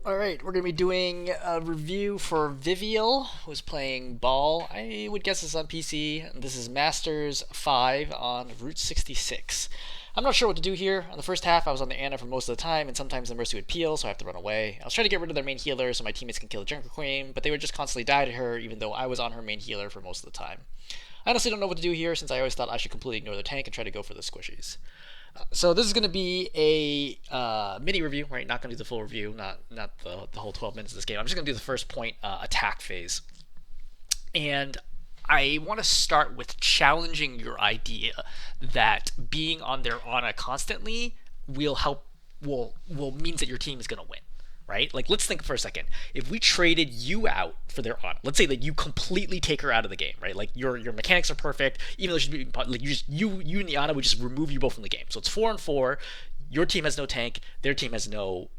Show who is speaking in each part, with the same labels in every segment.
Speaker 1: Alright, we're going to be doing a review for Vivial, who's playing Ball. I would guess it's on PC. This is Masters 5 on Route 66. I'm not sure what to do here. On the first half, I was on the Ana for most of the time, and sometimes the Mercy would peel, so I have to run away. I was trying to get rid of their main healer so my teammates can kill the Junker Queen, but they would just constantly die to her, even though I was on her main healer for most of the time. I honestly don't know what to do here, since I always thought I should completely ignore the tank and try to go for the squishies. So this is going to be a mini review, right? Not going to do the full review, not the whole 12 minutes of this game. I'm just going to do the first point, attack phase. And I want to start with challenging your idea that being on their Ana constantly will means that your team is going to win, right? Like, let's think for a second. If we traded you out for their Ana, let's say that you completely take her out of the game, right? Like your mechanics are perfect, even though she's like you and the Ana would just remove you both from the game. So it's 4-4. Your team has no tank. Their team has no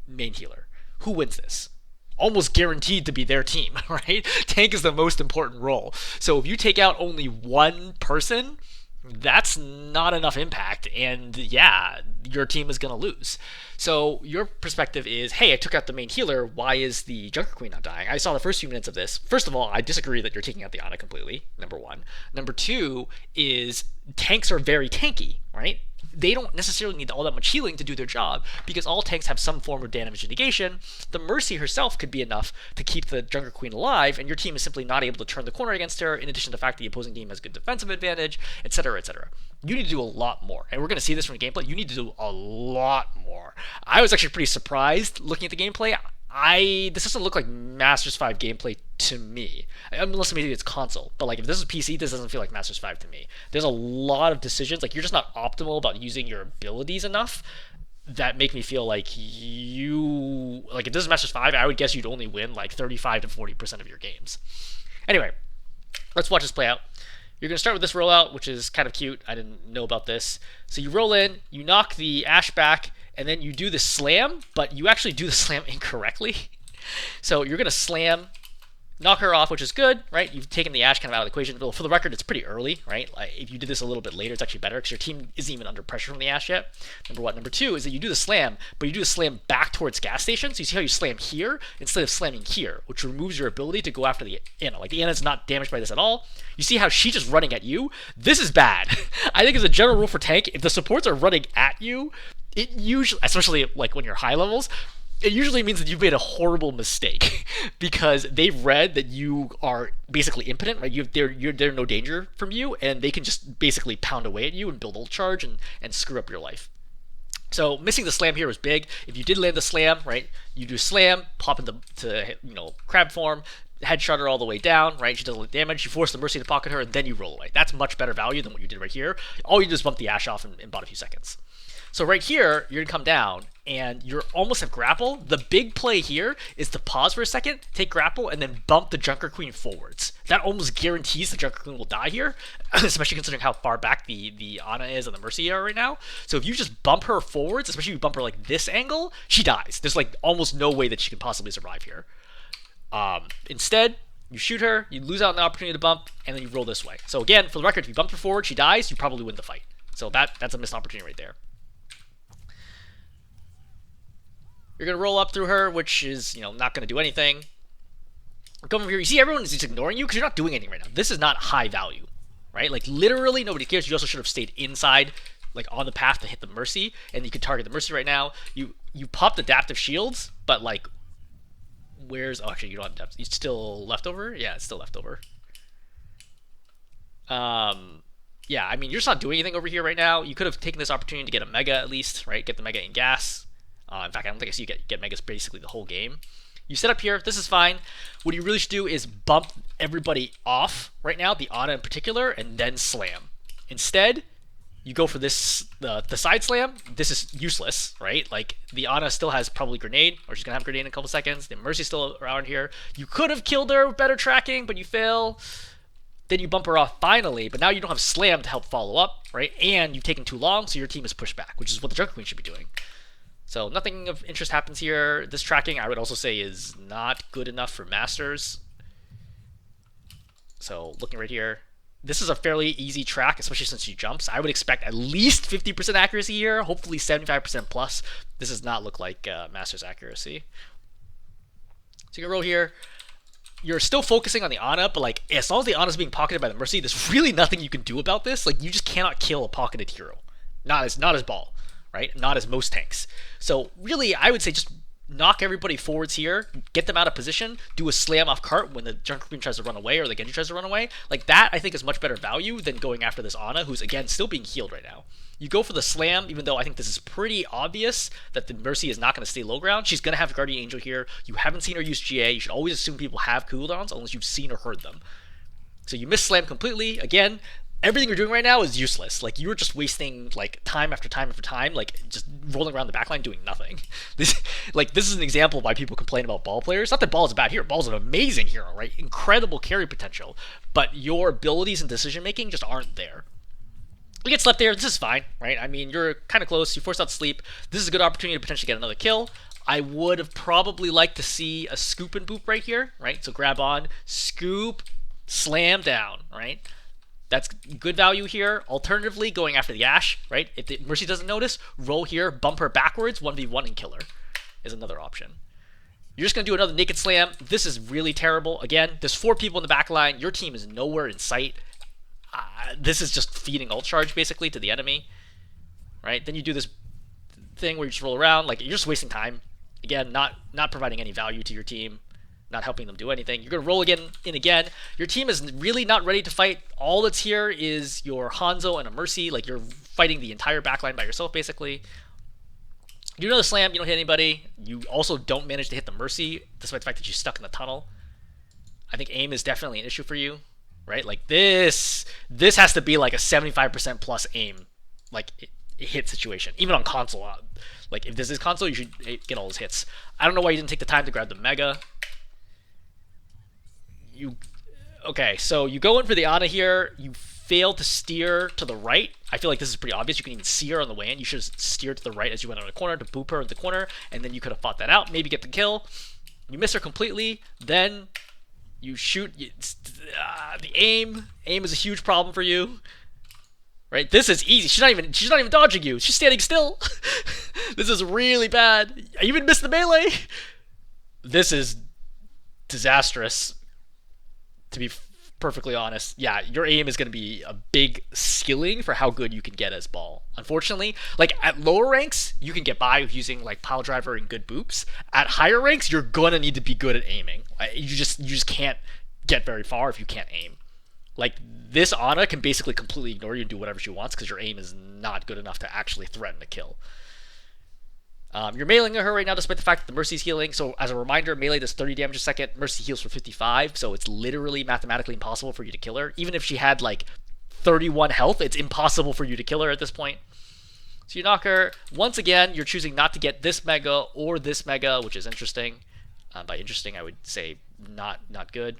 Speaker 1: main healer. Who wins this? Almost guaranteed to be their team, right? Tank is the most important role. So if you take out only one person, that's not enough impact, and yeah, your team is going to lose. So your perspective is, hey, I took out the main healer, why is the Junker Queen not dying? I saw the first few minutes of this. First of all, I disagree that you're taking out the Ana completely, number one. Number two is tanks are very tanky, right? They don't necessarily need all that much healing to do their job because all tanks have some form of damage negation. The Mercy herself could be enough to keep the Junker Queen alive, and your team is simply not able to turn the corner against her, in addition to the fact that the opposing team has good defensive advantage, etc., etc. You need to do a lot more, and we're going to see this from the gameplay. You need to do a lot more. I was actually pretty surprised looking at the gameplay. This doesn't look like Masters 5 gameplay to me. Unless maybe it's console. But like if this is PC, this doesn't feel like Masters 5 to me. There's a lot of decisions. Like you're just not optimal about using your abilities enough that make me feel like if this is Masters 5, I would guess you'd only win like 35 to 40% of your games. Anyway, let's watch this play out. You're going to start with this rollout, which is kind of cute. I didn't know about this. So you roll in, you knock the Ashe back, and then you do the slam, but you actually do the slam incorrectly. So you're going to slam, knock her off, which is good, right? You've taken the Ashe kind of out of the equation. But for the record, it's pretty early, right? Like if you did this a little bit later, it's actually better because your team isn't even under pressure from the Ashe yet. Number one. Number two is that you do the slam, but you do the slam back towards gas station. So you see how you slam here instead of slamming here, which removes your ability to go after the Ana. Like the Ana's not damaged by this at all. You see how she's just running at you? This is bad. I think as a general rule for tank, if the supports are running at you, it usually, especially like when you're high levels, it usually means that you've made a horrible mistake because they've read that you are basically impotent, right? They're no danger from you, and they can just basically pound away at you and build ult charge and screw up your life. So missing the slam here was big. If you did land the slam, right, you do slam, pop into crab form, headshot her all the way down, right? She does a little damage. You force the Mercy to pocket her, and then you roll away. That's much better value than what you did right here. All you do is bump the Ashe off in about a few seconds. So right here, you're going to come down, and you're almost at grapple. The big play here is to pause for a second, take grapple, and then bump the Junker Queen forwards. That almost guarantees the Junker Queen will die here, especially considering how far back the Ana is and the Mercy are right now. So if you just bump her forwards, especially if you bump her like this angle, she dies. There's like almost no way that she can possibly survive here. Instead, you shoot her, you lose out on the opportunity to bump, and then you roll this way. So again, for the record, if you bump her forward, she dies, you probably win the fight. So that's a missed opportunity right there. You're going to roll up through her, which is, not going to do anything. Come over here. You see everyone is just ignoring you because you're not doing anything right now. This is not high value, right? Like, literally nobody cares. You also should have stayed inside, like, on the path to hit the Mercy, and you could target the Mercy right now. You popped adaptive shields, but, like, oh, actually, you don't have adaptive. It's still leftover? Yeah, it's still leftover. Yeah, I mean, you're just not doing anything over here right now. You could have taken this opportunity to get a Mega at least, right? Get the Mega in gas. In fact, I don't think I see you get Megas basically the whole game. You set up here. This is fine. What you really should do is bump everybody off right now, the Ana in particular, and then slam. Instead, you go for this, the side slam. This is useless, right? Like, the Ana still has probably grenade, or she's going to have grenade in a couple seconds. The Mercy's still around here. You could have killed her with better tracking, but you fail. Then you bump her off finally, but now you don't have slam to help follow up, right? And you've taken too long, so your team is pushed back, which is what the Junker Queen should be doing. So nothing of interest happens here. This tracking, I would also say, is not good enough for Masters. So looking right here, this is a fairly easy track, especially since she jumps. I would expect at least 50% accuracy here, hopefully 75% plus. This does not look like Master's accuracy. So you can roll here. You're still focusing on the Ana, but like as long as the Ana's being pocketed by the Mercy, there's really nothing you can do about this. Like you just cannot kill a pocketed hero. Not as Ball, right? Not as most tanks. So really, I would say just knock everybody forwards here, get them out of position, do a slam off cart when the Junker Queen tries to run away or the Genji tries to run away. Like that, I think is much better value than going after this Ana, who's again still being healed right now. You go for the slam, even though I think this is pretty obvious that the Mercy is not going to stay low ground. She's going to have Guardian Angel here. You haven't seen her use GA. You should always assume people have cooldowns unless you've seen or heard them. So you miss slam completely. Again, everything you're doing right now is useless. Like you're just wasting like time after time after time, like just rolling around the backline doing nothing. This is an example of why people complain about Ball players. Not that Ball is a bad hero. Ball's an amazing hero, right? Incredible carry potential, but your abilities and decision making just aren't there. You get slept there. This is fine, right? I mean, you're kind of close. You force out sleep. This is a good opportunity to potentially get another kill. I would have probably liked to see a scoop and boop right here, right? So grab on, scoop, slam down, right? That's good value here. Alternatively, going after the Ashe, right? If the Mercy doesn't notice, roll here, bump her backwards, 1v1 and kill her is another option. You're just going to do another naked slam. This is really terrible. Again, there's 4 people in the back line. Your team is nowhere in sight. This is just feeding ult charge, basically, to the enemy, right? Then you do this thing where you just roll around. Like, you're just wasting time. Again, not providing any value to your team. Not helping them do anything. You're going to roll again. Your team is really not ready to fight. All that's here is your Hanzo and a Mercy. Like, you're fighting the entire backline by yourself, basically. You do another slam. You don't hit anybody. You also don't manage to hit the Mercy, despite the fact that you're stuck in the tunnel. I think aim is definitely an issue for you, right? Like, this has to be like a 75% plus aim, like, hit situation. Even on console. Like, if this is console, you should get all those hits. I don't know why you didn't take the time to grab the Mega. Okay, so you go in for the Ana here. You fail to steer to the right. I feel like this is pretty obvious. You can even see her on the way in. You should steer to the right as you went on the corner to boop her in the corner, and then you could have fought that out, maybe get the kill. You miss her completely. Then you shoot. The aim is a huge problem for you. Right? This is easy. She's not even dodging you. She's standing still. This is really bad. I even missed the melee. This is disastrous. To be perfectly honest, yeah, your aim is going to be a big skilling for how good you can get as Ball. Unfortunately, like at lower ranks, you can get by with using like pile driver and good boops. At higher ranks, you're gonna need to be good at aiming. You just can't get very far if you can't aim. Like this Ana can basically completely ignore you and do whatever she wants because your aim is not good enough to actually threaten a kill. You're meleeing her right now despite the fact that the Mercy's healing. So as a reminder, melee does 30 damage a second. Mercy heals for 55, so it's literally mathematically impossible for you to kill her. Even if she had like 31 health, it's impossible for you to kill her at this point. So you knock her. Once again, you're choosing not to get this Mega or this Mega, which is interesting. By interesting, I would say not good.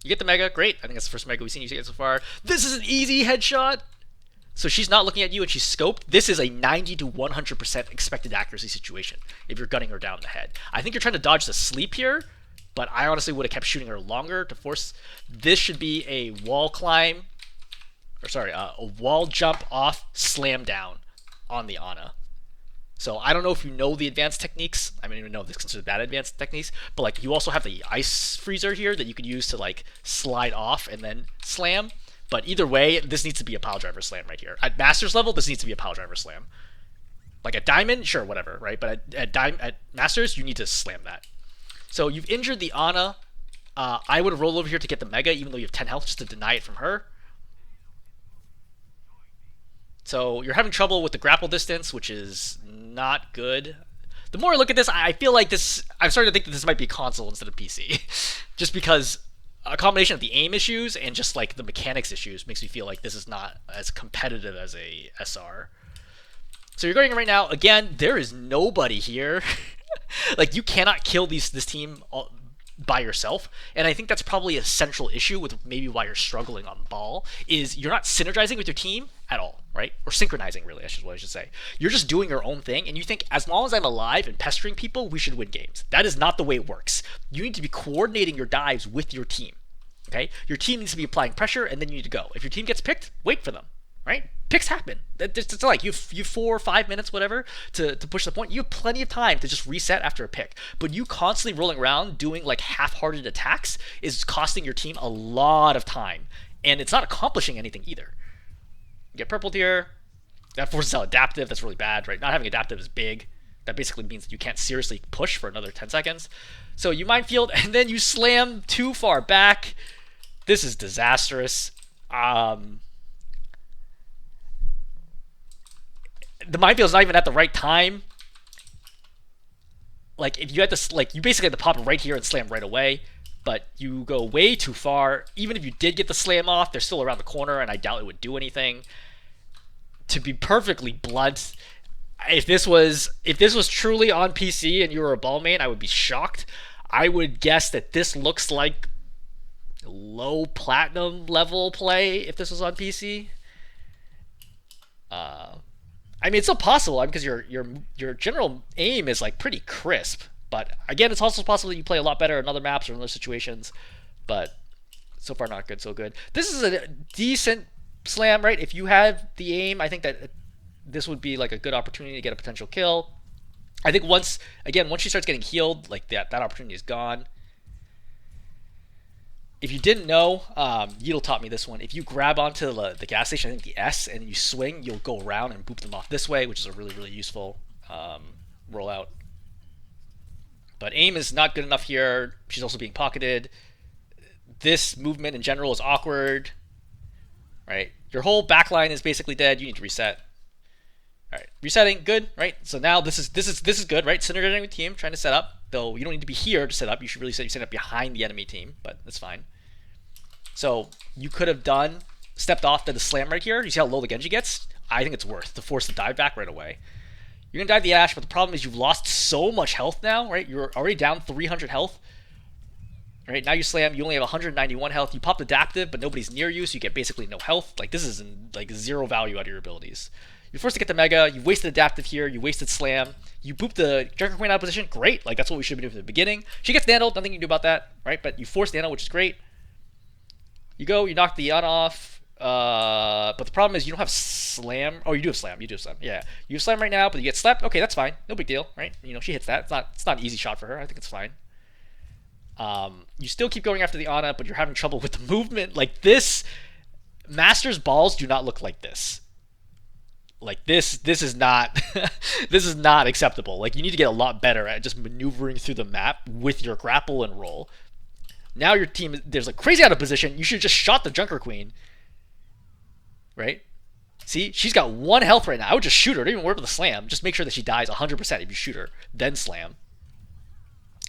Speaker 1: You get the Mega, great. I think that's the first Mega we've seen you get so far. This is an easy headshot. So she's not looking at you and she's scoped. This is a 90 to 100% expected accuracy situation if you're gunning her down the head. I think you're trying to dodge the sleep here, but I honestly would have kept shooting her longer to force. This should be a wall climb, or sorry, a wall jump off slam down on the Ana. So I don't know if you know the advanced techniques. I don't even know if this is considered bad advanced techniques, but like you also have the ice freezer here that you could use to like slide off and then slam. But either way, this needs to be a pile driver slam right here. At Masters level, this needs to be a pile driver slam. Like at Diamond, sure, whatever, right? But at Masters, you need to slam that. So you've injured the Ana. I would roll over here to get the Mega, even though you have 10 health, just to deny it from her. So you're having trouble with the grapple distance, which is not good. The more I look at this, I feel like this... I'm starting to think that this might be console instead of PC. Just because... a combination of the aim issues and just like the mechanics issues makes me feel like this is not as competitive as a SR. So you're going in right now. Again, there is nobody here. Like you cannot kill this team by yourself, and I think that's probably a central issue with maybe why you're struggling on Ball is you're not synergizing with your team at all, right? Or synchronizing, really, what I should say. You're just doing your own thing, and you think as long as I'm alive and pestering people, we should win games. That is not the way it works. You need to be coordinating your dives with your team. Okay, your team needs to be applying pressure, and then you need to go. If your team gets picked, wait for them. Right? Picks happen. It's like you 4 or 5 minutes, whatever, to push the point. You have plenty of time to just reset after a pick. But you constantly rolling around doing like half-hearted attacks is costing your team a lot of time, and it's not accomplishing anything either. You get purpled here. That forces out adaptive. That's really bad, right? Not having adaptive is big. That basically means that you can't seriously push for another 10 seconds. So you minefield, and then you slam too far back. This is disastrous. The minefield's not even at the right time. Like, if you had to, like, you basically had to pop it right here and slam right away, but you go way too far. Even if you did get the slam off, they're still around the corner, and I doubt it would do anything. To be perfectly blunt, if this was truly on PC and you were a ball main, I would be shocked. I would guess that this looks like low platinum level play if this was on PC. I mean, it's still possible because your general aim is like pretty crisp. But again, it's also possible that you play a lot better in other maps or in other situations. But so far, not good, so good. This is a decent slam, right? If you have the aim, I think that this would be like a good opportunity to get a potential kill. I think once she starts getting healed, like that opportunity is gone. If you didn't know, Yeetle taught me this one. If you grab onto the gas station, I think the S, and you swing, you'll go around and boop them off this way, which is a really, really useful rollout. But aim is not good enough here. She's also being pocketed. This movement in general is awkward. Right? Your whole backline is basically dead. You need to reset. All right, resetting, good, right? So now this is good, right? Synergizing with team, trying to set up. Though you don't need to be here to set up. You should really set up behind the enemy team, but that's fine. So you could have stepped off to the slam right here. You see how low the Genji gets? I think it's worth to force the dive back right away. You're gonna dive the Ashe, but the problem is you've lost so much health now, right? You're already down 300 health. Right, now you slam, you only have 191 health. You popped adaptive, but nobody's near you, so you get basically no health. Like, this is like zero value out of your abilities. You're forced to get the Mega, you wasted adaptive here, you wasted slam, you booped the Junker Queen out of position, great, like that's what we should be doing from the beginning. She gets nanoed, nothing you can do about that, right? But you force nano, which is great. You go, you knock the Yana off, but the problem is you don't have slam. Oh, you do have slam, yeah. You have slam right now, but you get slapped, okay, that's fine, no big deal, right? You know, she hits that, it's not an easy shot for her, I think it's fine. You still keep going after the Ana, but you're having trouble with the movement. Like this, Master's balls do not look like this. Like this is not this is not acceptable. Like you need to get a lot better at just maneuvering through the map with your grapple and roll. Now your team, there's a crazy out of position. You should have just shot the Junker Queen. Right? See, she's got 1 health right now. I would just shoot her. Don't even worry about the slam. Just make sure that she dies 100% if you shoot her, then slam.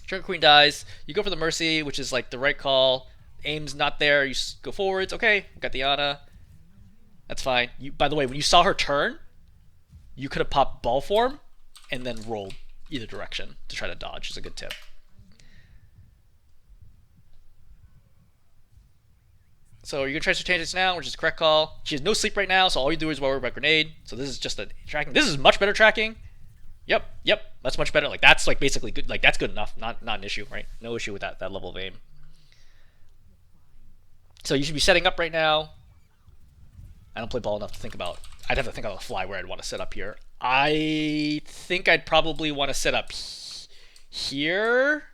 Speaker 1: Junker Queen dies. You go for the Mercy, which is like the right call. Aim's not there. You go forwards. Okay, got the Ana. That's fine. By the way, when you saw her turn, you could have popped ball form and then rolled either direction to try to dodge. Is a good tip. So you're gonna try strategics now, which is the correct call. She has no sleep right now, so all you do is worry about grenade. So this is just a tracking. This is much better tracking. Yep, that's much better. Like that's like basically good. Like that's good enough. Not an issue, right? No issue with that level of aim. So you should be setting up right now. I don't play ball enough to think about. I'd have to think on the fly where I'd want to set up here. I think I'd probably want to set up here.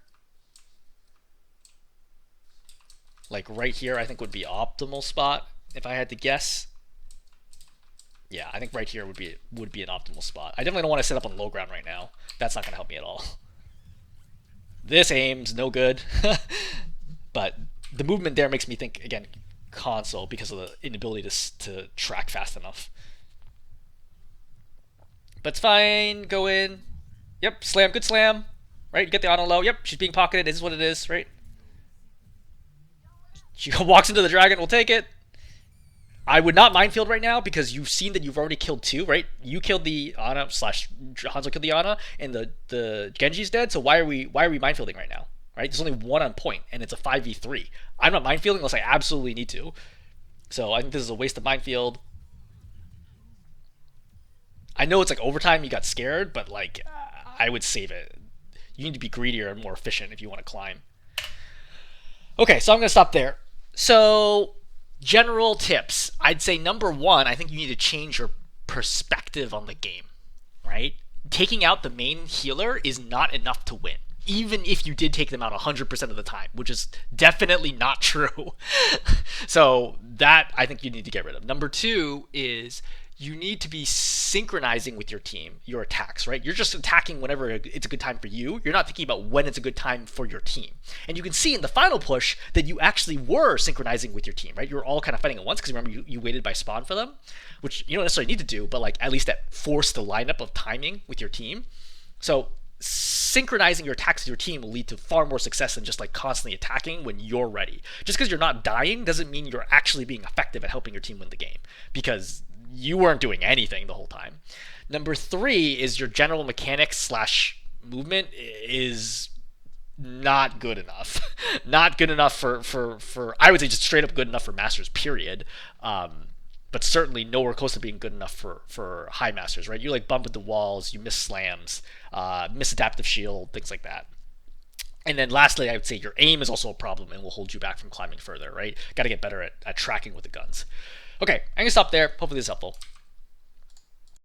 Speaker 1: Like right here, I think would be optimal spot if I had to guess. Yeah, I think right here would be an optimal spot. I definitely don't want to set up on low ground right now. That's not going to help me at all. This aim's no good. But the movement there makes me think, again, console because of the inability to track fast enough. But it's fine. Go in. Yep, slam. Good slam. Right, you get the auto low. Yep, she's being pocketed. This is what it is, right? She walks into the dragon. We'll take it. I would not minefield right now because you've seen that you've already killed 2, right? You killed the Ana / Hanzo killed the Ana, and the Genji's dead. So why are we minefielding right now? Right? There's only 1 on point, and it's a 5v3. I'm not minefielding unless I absolutely need to. So I think this is a waste of minefield. I know it's like overtime. You got scared, but like I would save it. You need to be greedier and more efficient if you want to climb. Okay, so I'm gonna stop there. So, general tips. I'd say number one, I think you need to change your perspective on the game, right? Taking out the main healer is not enough to win. Even if you did take them out 100% of the time, which is definitely not true. So, that I think you need to get rid of. Number two is you need to be synchronizing with your team, your attacks, right? You're just attacking whenever it's a good time for you. You're not thinking about when it's a good time for your team. And you can see in the final push that you actually were synchronizing with your team, right? You were all kind of fighting at once because remember you waited by spawn for them, which you don't necessarily need to do, but like at least that forced the lineup of timing with your team. So synchronizing your attacks with your team will lead to far more success than just like constantly attacking when you're ready. Just because you're not dying doesn't mean you're actually being effective at helping your team win the game, because you weren't doing anything the whole time. Number three is your general mechanics slash movement is not good enough. Not good enough for I would say just straight up good enough for masters, period. But certainly nowhere close to being good enough for high masters, right? You like bump into walls, you miss slams, miss adaptive shield, things like that. And then lastly, I would say your aim is also a problem and will hold you back from climbing further, right? Got to get better at tracking with the guns. Okay, I'm going to stop there. Hopefully this is helpful.